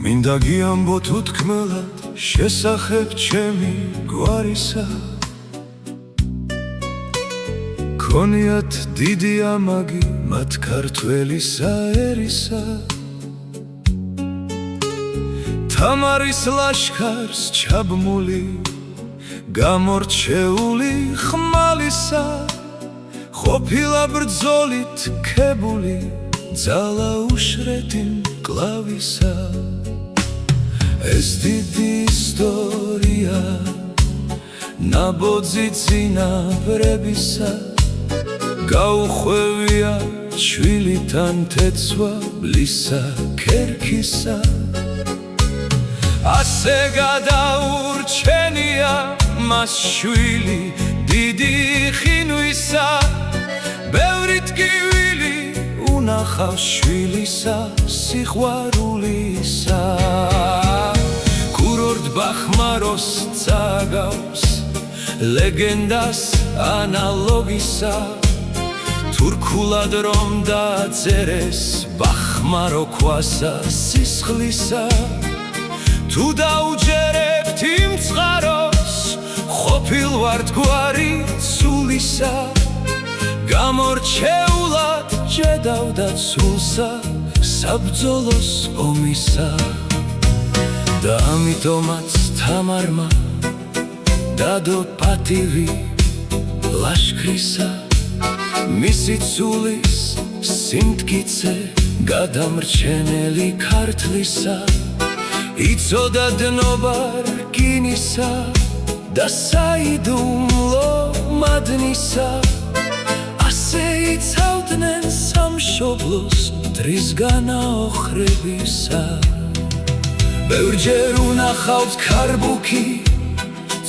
მინდა გიამბო თუთქმელად შესახებ ჩემი გვარისა ქონიათ დიდი ამაგი მათ ქართველისა ერისა თამარის ლაშქარს ჩაბმული გამორჩეული ხმალისა ყოფილა ბრძოლით ქებული ძალა უშრეთი მკლავისა ეს დიდი ისტორია ნაბოძი წინაპრებისა გაუხვევია შვილიდან თეცვა ბლისა ქერქისა ასე გადაურჩენია მას შვილი დიდი ხინვისა ბევრი ტკივილი უნახავს შვილისა სიყვარულისა კურორტ ბახმაროს წაგავს ლეგენდას ანალოგისა თურქულად რომ დაწერეს ბახმარო ქვასა სისხლისა თუ დაუჯერებთ იმ წყაროს ყოფილ ვართ გვარი ცულისა გამორჩეულად ჯედავდათ სულსა საბრძოლოს ომისა და ამიტომაც თამარმა დადო პატივი ლაშქრისა მისი ცულის სიმტკიცე გადამრჩენელი ქართლისა იცოდა დნობა რკინისა და საიდუმლო მადნისა ასე იცავდნენ სამშობლოს დრისგან აოხრებისა ბევრჯერ უნახავთ ქარბუქი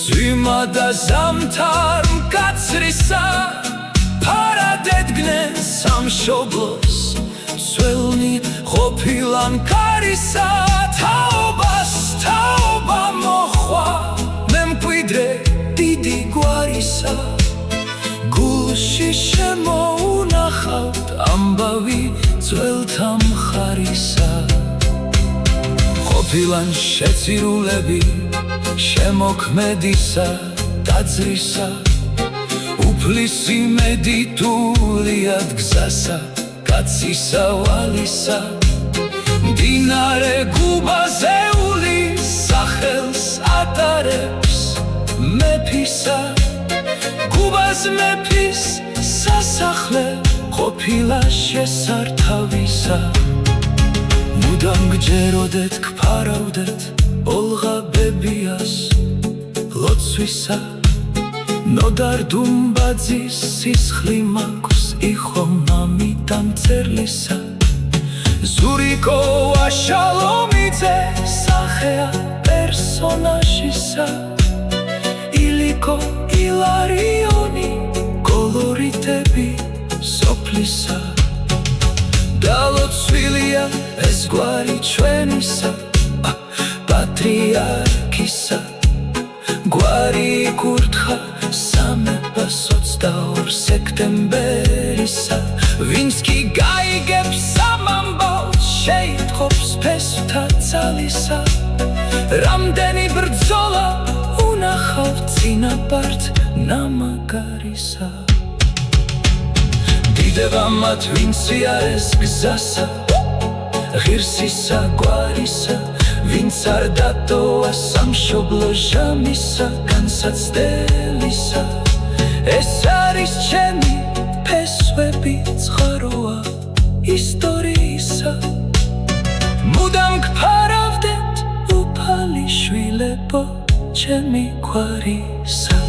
ძვიმა და ზამთარ მკაცრისა ფარადებდნენ სამშობლოს სველნი ყოფილან კარისა თაობა მოხვა მემკვიდრე დიდი გვარისა გულში შემოუნახავთ ამბავი ძველთა მხარისა ყოფილან შეწირულები შემოქმედისა დაძრისა უფლისი მედიტულიად გზასა კაცისა ვალისა მდინარე გუბაზეული სახელს ატარებს მეფისა გუბაზ მეფის სასახლე ყოფილა შესართავისა მუდამ გჯეროდეთ გფარავდეთ ოლღა ბებიას ლოცვისა ნოდარ დუმბაძის სისხლი მაქვს იხო მამიდან წერლისა ზურიკო აშალომიძე სახეა პერსონაჟისა ილიკო ილარიონი კოლორიტები სოფლისა დალოცვილია ეს გვარი ჩვენისა პატრიარქისა გვარი იკურთხა სამებას 22 სექტემბერისა ვინც კი გაიგებს სამამბავს შეიტყობს ფესვთა ძალისა რამდენი ბრძოლა უნახავთ წინაპართ ნამაგარისა დიდება მათ ვინც იარეს გზასა ღირსისა გვარისა ვინც არ დატოვა სამშობლო ჟამისა განსაცდელისა ეს არის ჩემი ფესვები წყაროა ისტორიისა მუდამ გფარავდეთ უფალი შვილებო ჩემი გვარისა